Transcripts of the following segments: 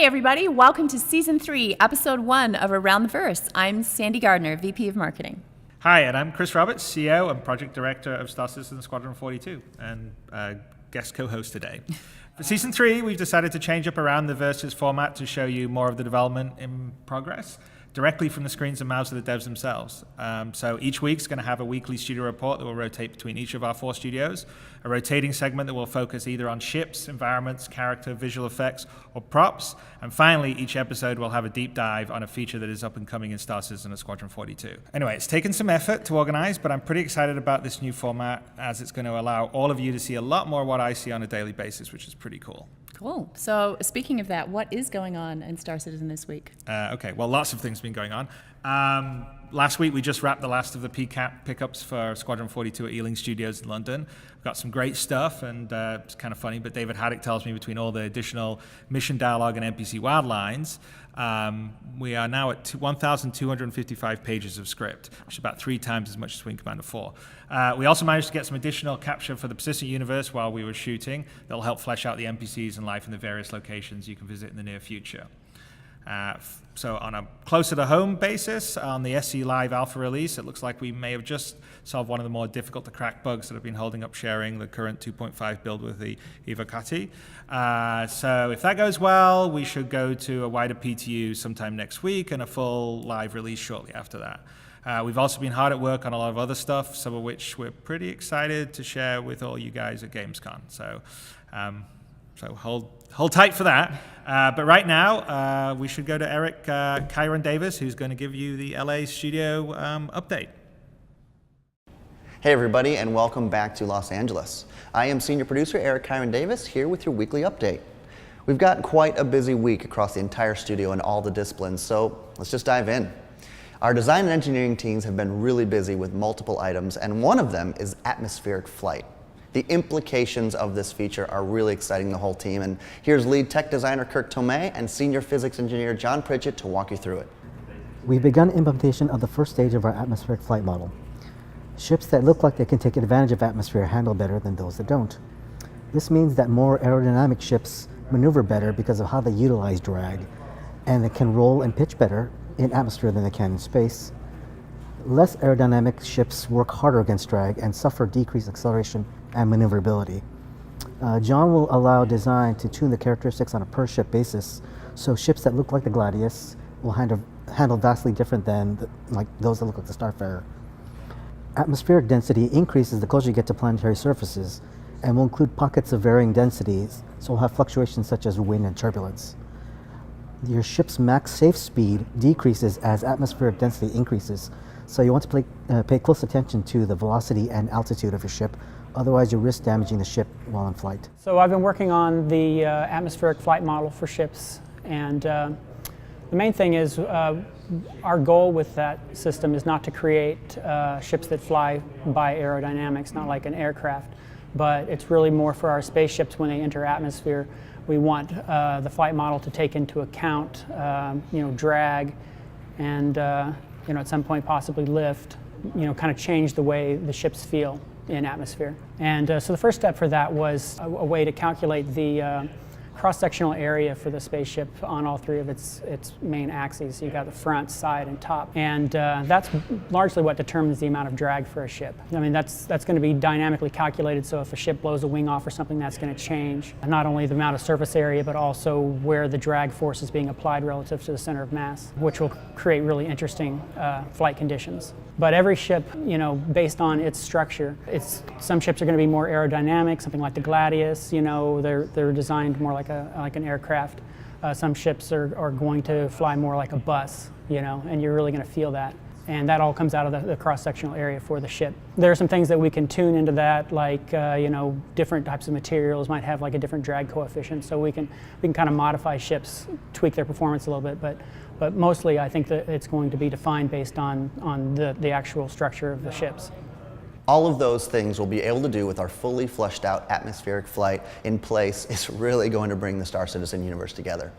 Hey everybody, welcome to Season 3, Episode 1 of Around the Verse. I'm Sandy Gardner, VP of Marketing. Hi, and I'm Chris Roberts, CEO and Project Director of Star Citizen Squadron 42, and guest co-host today. For Season 3, we've decided to change up Around the Verse's format to show you more of the development in progress, directly from the screens and mouths of the devs themselves. So each week's going to have a weekly studio report that will rotate between each of our 4 studios, a rotating segment that will focus either on ships, environments, character, visual effects, or props, and finally, each episode will have a deep dive on a feature that is up and coming in Star Citizen and Squadron 42. Anyway, it's taken some effort to organize, but I'm pretty excited about this new format as it's going to allow all of you to see a lot more of what I see on a daily basis, which is pretty cool. Cool. So speaking of that, what is going on in Star Citizen this week? Okay, well, lots of things have been going on. Last week, we just wrapped the last of the PCAP pickups for Squadron 42 at Ealing Studios in London. We've got some great stuff, and it's kind of funny, but David Haddock tells me between all the additional mission dialogue and NPC wild lines, we are now at 1,255 pages of script, which is about 3 times as much as Wing Commander 4. We also managed to get some additional capture for the persistent universe while we were shooting that'll help flesh out the NPCs and life in the various locations you can visit in the near future. So on a closer to home basis, on the SC Live Alpha release, it looks like we may have just solved one of the more difficult to crack bugs that have been holding up sharing the current 2.5 build with the Evocati. So if that goes well, we should go to a wider PTU sometime next week and a full live release shortly after that. We've also been hard at work on a lot of other stuff, some of which we're pretty excited to share with all you guys at Gamescom. So hold tight for that. But right now, we should go to Eric Kyron Davis, who's going to give you the LA studio update. Hey everybody, and welcome back to Los Angeles. I am senior producer Eric Kyron Davis, here with your weekly update. We've got quite a busy week across the entire studio and all the disciplines, so let's just dive in. Our design and engineering teams have been really busy with multiple items, and one of them is atmospheric flight. The implications of this feature are really exciting the whole team, and here's lead tech designer Kirk Tomei and senior physics engineer John Pritchett to walk you through it. We've begun implementation of the first stage of our atmospheric flight model. Ships that look like they can take advantage of atmosphere handle better than those that don't. This means that more aerodynamic ships maneuver better because of how they utilize drag, and they can roll and pitch better in atmosphere than they can in space. Less aerodynamic ships work harder against drag and suffer decreased acceleration and maneuverability. John will allow design to tune the characteristics on a per ship basis, so ships that look like the Gladius will handle vastly different than like those that look like the Starfarer. Atmospheric density increases the closer you get to planetary surfaces and will include pockets of varying densities, so we'll have fluctuations such as wind and turbulence. Your ship's max safe speed decreases as atmospheric density increases, so you want to pay close attention to the velocity and altitude of your ship, otherwise you risk damaging the ship while in flight. So I've been working on the atmospheric flight model for ships, and the main thing is our goal with that system is not to create ships that fly by aerodynamics, not like an aircraft, but it's really more for our spaceships when they enter atmosphere. We want the flight model to take into account drag and at some point possibly lift, kind of change the way the ships feel in atmosphere. And so the first step for that was a way to calculate the cross-sectional area for the spaceship on all 3 of its main axes. So you got the front, side, and top. And that's largely what determines the amount of drag for a ship. I mean, that's going to be dynamically calculated, so if a ship blows a wing off or something, that's going to change not only the amount of surface area, but also where the drag force is being applied relative to the center of mass, which will create really interesting flight conditions. But every ship, based on its structure, some ships are going to be more aerodynamic, something like the Gladius, they're designed more like an aircraft. Some ships are going to fly more like a bus, and you're really going to feel that. And that all comes out of the cross-sectional area for the ship. There are some things that we can tune into that, like different types of materials might have like a different drag coefficient, so we can kind of modify ships, tweak their performance a little bit, but mostly I think that it's going to be defined based on the actual structure of the ships. All of those things we'll be able to do with our fully fleshed out atmospheric flight in place is really going to bring the Star Citizen universe together.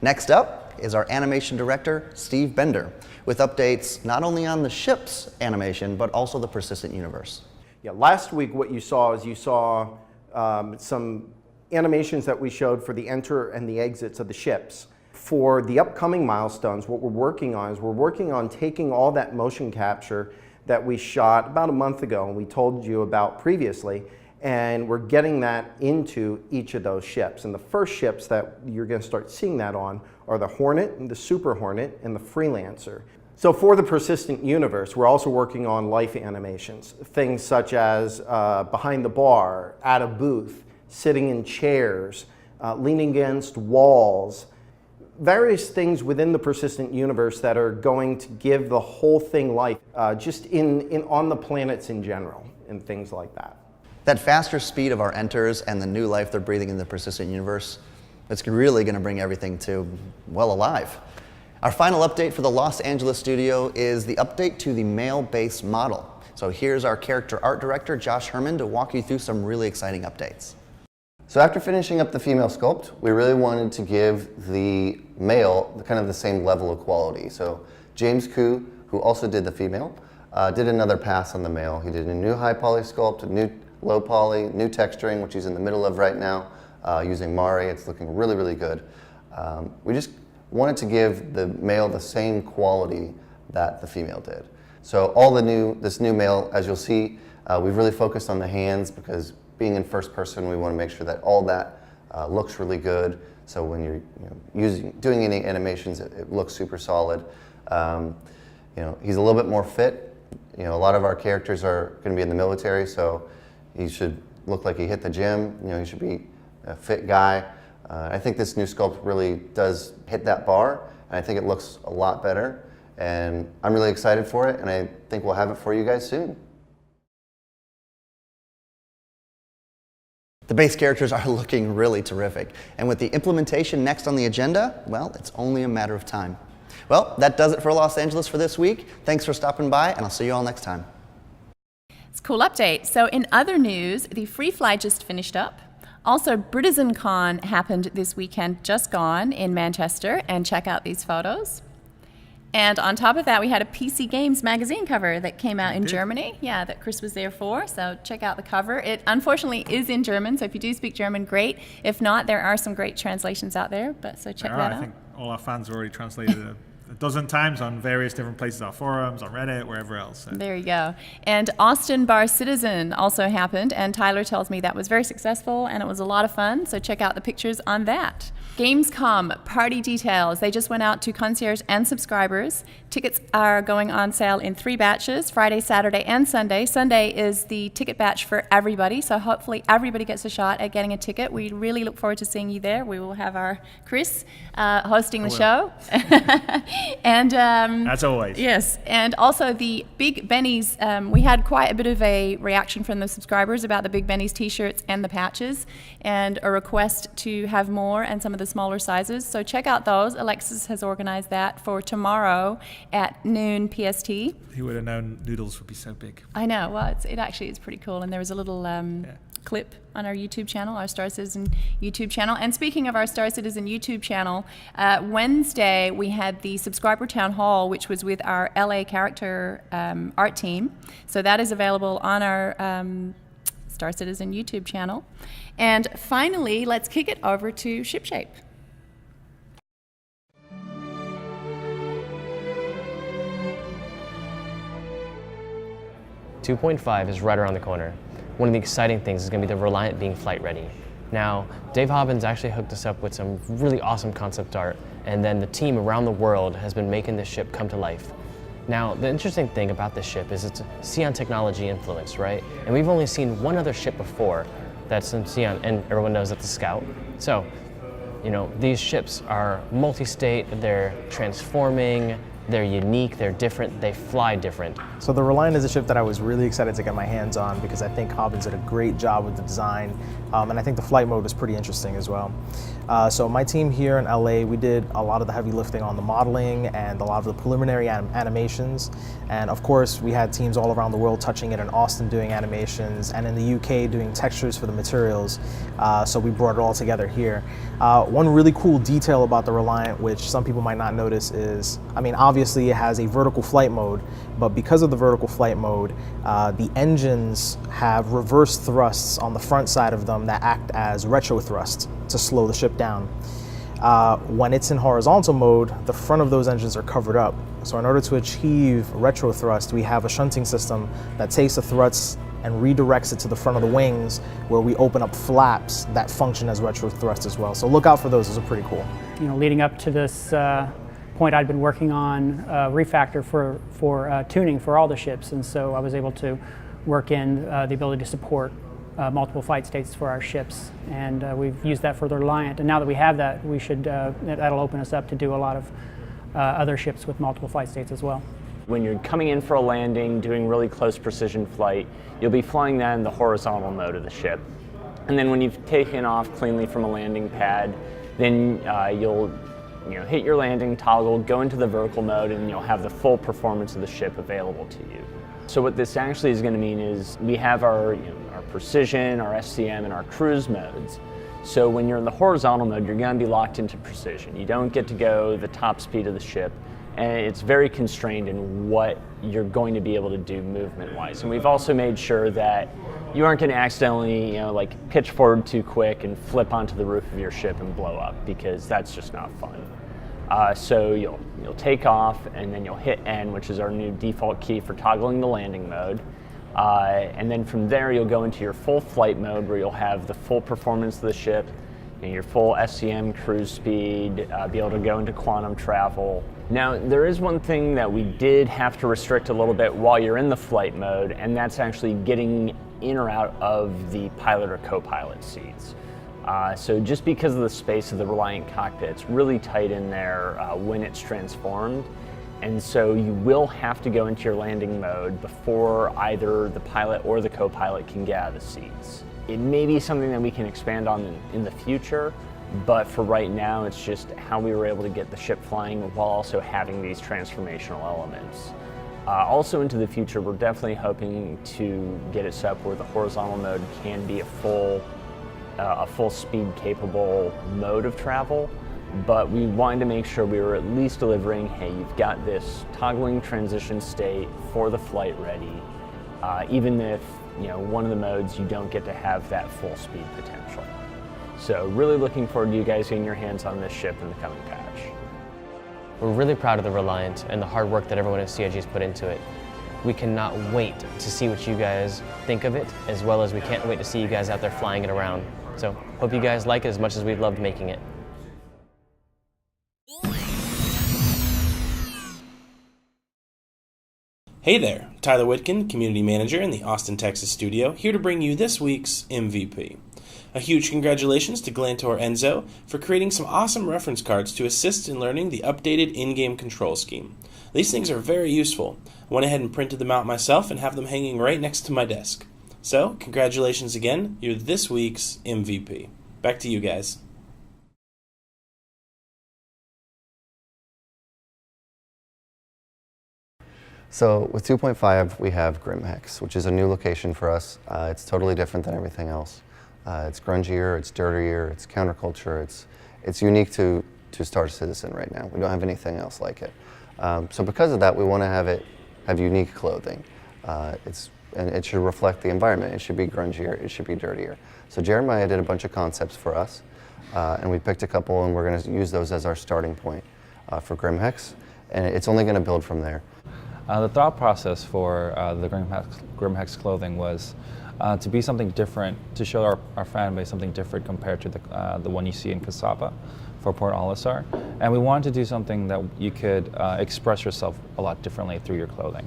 Next up is our animation director, Steve Bender, with updates not only on the ship's animation, but also the persistent universe. Yeah, last week what you saw is some animations that we showed for the enter and the exits of the ships. for the upcoming milestones, what we're working on is we're working on taking all that motion capture that we shot about a month ago and we told you about previously, and we're getting that into each of those ships. And the first ships that you're going to start seeing that on are the Hornet, and the Super Hornet, and the Freelancer. So for the persistent universe, we're also working on life animations, things such as behind the bar, at a booth, sitting in chairs, leaning against walls, various things within the persistent universe that are going to give the whole thing life, just on the planets in general and things like that. That faster speed of our enters and the new life they're breathing in the persistent universe, it's really going to bring everything to, well, alive. Our final update for the Los Angeles studio is the update to the male-based model. So here's our character art director, Josh Herman, to walk you through some really exciting updates. So after finishing up the female sculpt, we really wanted to give the male kind of the same level of quality. So James Koo, who also did the female, did another pass on the male. He did a new high poly sculpt, a new low poly, new texturing, which he's in the middle of right now, using Mari. It's looking really, really good. We just wanted to give the male the same quality that the female did. So this new male, as you'll see, we've really focused on the hands because being in first person, we want to make sure that all that looks really good. So when you're doing any animations, it looks super solid. He's a little bit more fit. A lot of our characters are going to be in the military, so he should look like he hit the gym. He should be a fit guy. I think this new sculpt really does hit that bar, and I think it looks a lot better. And I'm really excited for it, and I think we'll have it for you guys soon. The base characters are looking really terrific. And with the implementation next on the agenda, well, it's only a matter of time. Well, that does it for Los Angeles for this week. Thanks for stopping by, and I'll see you all next time. It's a cool update. So in other news, the Free Fly just finished up. Also, BritizenCon happened this weekend, just gone, in Manchester, and check out these photos. And on top of that, we had a PC Games magazine cover that came out in Germany. Yeah, that Chris was there for, so check out the cover. It unfortunately is in German, so if you do speak German, great. If not, there are some great translations out there, so check that out. I think all our fans have already translated it a dozen times on various different places, our forums, on Reddit, wherever else. So. There you go. And Austin Bar Citizen also happened, and Tyler tells me that was very successful and it was a lot of fun, so check out the pictures on that. Gamescom party details. They just went out to concierge and subscribers. Tickets are going on sale in 3 batches, Friday, Saturday, and Sunday. Sunday is the ticket batch for everybody, so hopefully everybody gets a shot at getting a ticket. We really look forward to seeing you there. We will have our Chris hosting the show. And as always. Yes, and also the Big Benny's, we had quite a bit of a reaction from the subscribers about the Big Benny's t-shirts and the patches, and a request to have more and some of the smaller sizes. So check out those. Alexis has organized that for tomorrow at noon PST. Who would have known noodles would be so big? I know. Well, it actually is pretty cool. And there was a little clip on our YouTube channel, our Star Citizen YouTube channel. And speaking of our Star Citizen YouTube channel, Wednesday we had the subscriber town hall, which was with our LA character art team. So that is available on our Star Citizen YouTube channel. And finally, let's kick it over to ShipShape. 2.5 is right around the corner. One of the exciting things is going to be the Reliant being flight ready. Now, Dave Hobbins actually hooked us up with some really awesome concept art, and then the team around the world has been making this ship come to life. Now, the interesting thing about this ship is it's Xeon technology influence, right? And we've only seen one other ship before that's in Xeon, and everyone knows that's the Scout. So, these ships are multi-state, they're transforming, they're unique, they're different, they fly different. So the Reliant is a ship that I was really excited to get my hands on because I think Hobbins did a great job with the design, and I think the flight mode was pretty interesting as well. So my team here in LA, we did a lot of the heavy lifting on the modeling and a lot of the preliminary animations. And of course, we had teams all around the world touching it, in Austin doing animations, and in the UK doing textures for the materials. So we brought it all together here. One really cool detail about the Reliant, which some people might not notice, is, obviously it has a vertical flight mode, but because of the vertical flight mode, the engines have reverse thrusts on the front side of them that act as retro thrust to slow the ship down. When it's in horizontal mode, the front of those engines are covered up. So in order to achieve retro thrust, we have a shunting system that takes the thrust and redirects it to the front of the wings, where we open up flaps that function as retro thrust as well. So look out for those, those are pretty cool. You know, leading up to this point, I'd been working on refactor for tuning for all the ships, and so I was able to work in the ability to support multiple flight states for our ships, and we've used that for the Reliant. And now that we have that, we should that'll open us up to do a lot of other ships with multiple flight states as well. When you're coming in for a landing, doing really close precision flight, you'll be flying that in the horizontal mode of the ship. And then when you've taken off cleanly from a landing pad, then you'll hit your landing toggle, go into the vertical mode, and you'll have the full performance of the ship available to you. So what this actually is going to mean is we have our precision, our SCM, and our cruise modes. So when you're in the horizontal mode, you're going to be locked into precision. You don't get to go the top speed of the ship, and it's very constrained in what you're going to be able to do movement-wise. And we've also made sure that you aren't going to accidentally, pitch forward too quick and flip onto the roof of your ship and blow up, because that's just not fun. So you'll take off, and then you'll hit N, which is our new default key for toggling the landing mode. And then from there, you'll go into your full flight mode, where you'll have the full performance of the ship, your full SCM cruise speed, be able to go into quantum travel. Now, there is one thing that we did have to restrict a little bit while you're in the flight mode, and that's actually getting in or out of the pilot or co-pilot seats. So just because of the space of the Reliant cockpit, it's really tight in there when it's transformed. And so you will have to go into your landing mode before either the pilot or the co-pilot can get out of the seats. It may be something that we can expand on in the future, but for right now, it's just how we were able to get the ship flying while also having these transformational elements. Also into the future, we're definitely hoping to get it set up where the horizontal mode can be a full speed capable mode of travel, but we wanted to make sure we were at least delivering, hey, you've got this toggling transition state for the flight ready, even if one of the modes you don't get to have that full speed potential. So really looking forward to you guys getting your hands on this ship in the coming patch. We're really proud of the Reliant and the hard work that everyone at CIG's put into it. We cannot wait to see what you guys think of it, as well as we can't wait to see you guys out there flying it around. So hope you guys like it as much as we've loved making it. Hey there, Tyler Whitkin, Community Manager in the Austin, Texas studio, here to bring you this week's MVP. A huge congratulations to Glantor Enzo for creating some awesome reference cards to assist in learning the updated in-game control scheme. These things are very useful. I went ahead and printed them out myself and have them hanging right next to my desk. So, congratulations again, you're this week's MVP. Back to you guys. So with 2.5, we have Grimm X, which is a new location for us. It's totally different than everything else. It's grungier, it's dirtier, it's counterculture, it's unique to Star Citizen right now. We don't have anything else like it. So because of that, we want to have unique clothing. And it should reflect the environment. It should be grungier, it should be dirtier. So Jeremiah did a bunch of concepts for us, and we picked a couple, and we're going to use those as our starting point for Grimm X, and it's only going to build from there. The thought process for the Grimm X clothing was to be something different, to show our fan base something different compared to the one you see in Kasaba for Port Olisar. And we wanted to do something that you could express yourself a lot differently through your clothing.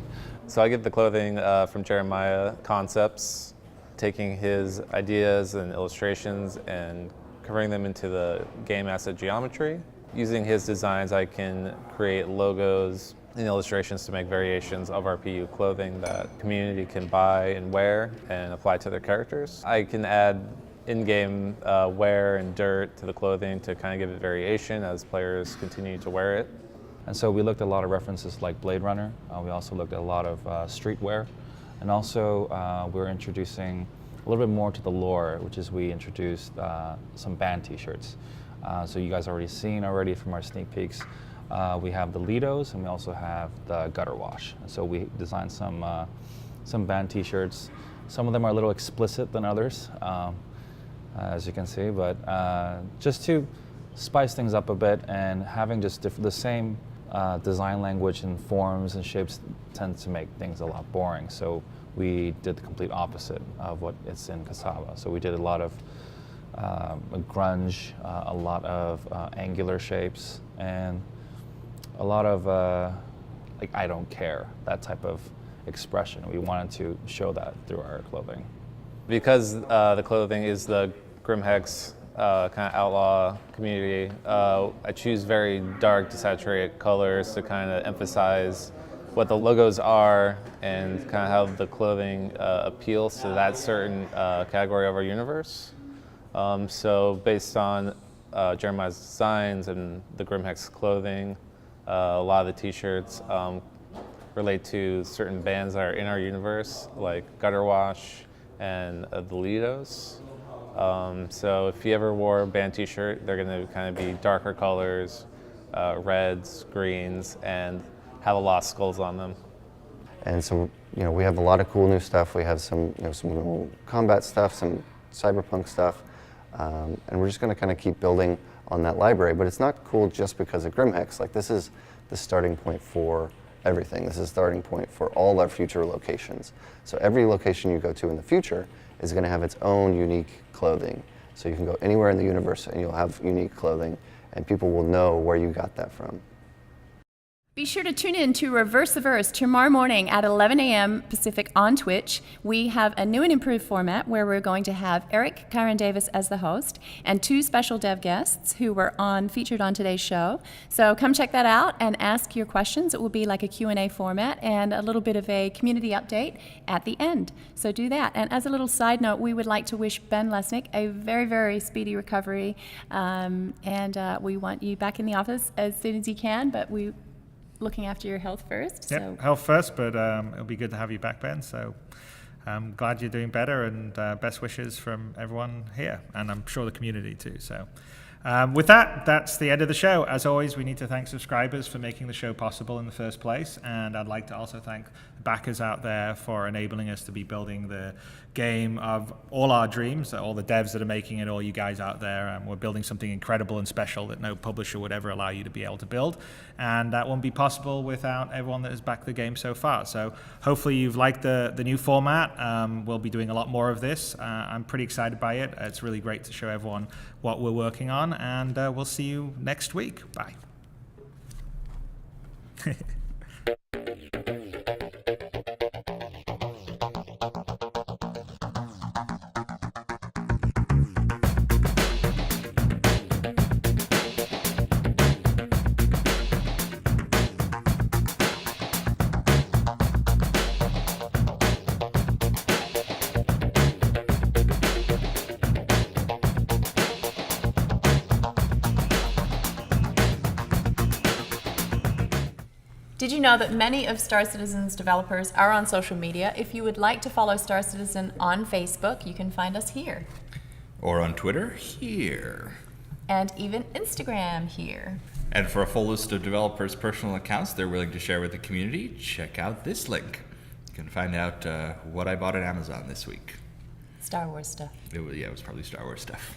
So I get the clothing from Jeremiah Concepts, taking his ideas and illustrations and converting them into the game asset geometry. Using his designs, I can create logos and illustrations to make variations of our PU clothing that community can buy and wear and apply to their characters. I can add in-game wear and dirt to the clothing to kind of give it variation as players continue to wear it. And so we looked at a lot of references like Blade Runner. We also looked at a lot of streetwear. And also we're introducing a little bit more to the lore, which is we introduced some band t-shirts. So you guys already seen from our sneak peeks. We have the Lidos, and we also have the Gutter Wash. So we designed some band t-shirts. Some of them are a little explicit than others, as you can see, but just to spice things up a bit, and having just the same design language and forms and shapes tends to make things a lot boring. So we did the complete opposite of what it's in Cassava. So we did a lot of grunge, a lot of angular shapes, and a lot of like I don't care, that type of expression. We wanted to show that through our clothing. Because the clothing is the Grimm X kind of outlaw community, I choose very dark, desaturated colors to kind of emphasize what the logos are and kind of how the clothing appeals to that certain category of our universe. So based on Jeremiah's designs and the Grimm X clothing, a lot of the t-shirts relate to certain bands that are in our universe, like Gutter Wash and the Lidos. So if you ever wore a band t-shirt, they're going to kind of be darker colors, reds, greens, and have a lot of skulls on them. And so, we have a lot of cool new stuff. We have some, some cool combat stuff, some cyberpunk stuff, and we're just going to kind of keep building on that library. But it's not cool just because of Grimm X. Like, this is the starting point for everything. This is the starting point for all our future locations. So every location you go to in the future is going to have its own unique clothing. So you can go anywhere in the universe and you'll have unique clothing, and people will know where you got that from. Be sure to tune in to Reverse the Verse tomorrow morning at 11 a.m. Pacific on Twitch. We have a new and improved format where we're going to have Eric Kyron Davis as the host and 2 special dev guests who were featured on today's show. So come check that out and ask your questions. It will be like a Q&A format and a little bit of a community update at the end. So do that. And as a little side note, we would like to wish Ben Lesnick a very, very speedy recovery. And we want you back in the office as soon as you can, but we looking after your health first. Yep, so. Health first, but it'll be good to have you back, Ben. So I'm glad you're doing better, and best wishes from everyone here, and I'm sure the community too. So with that, that's the end of the show. As always, we need to thank subscribers for making the show possible in the first place, and I'd like to also thank backers out there for enabling us to be building the game of all our dreams, all the devs that are making it, all you guys out there. We're building something incredible and special that no publisher would ever allow you to be able to build, and that won't be possible without everyone that has backed the game so far. So hopefully you've liked the new format. We'll be doing a lot more of this. I'm pretty excited by it. It's really great to show everyone what we're working on, and we'll see you next week. Bye. Did you know that many of Star Citizen's developers are on social media? If you would like to follow Star Citizen on Facebook, you can find us here. Or on Twitter, here. And even Instagram, here. And for a full list of developers' personal accounts they're willing to share with the community, check out this link. You can find out what I bought at Amazon this week. Star Wars stuff. It was probably Star Wars stuff.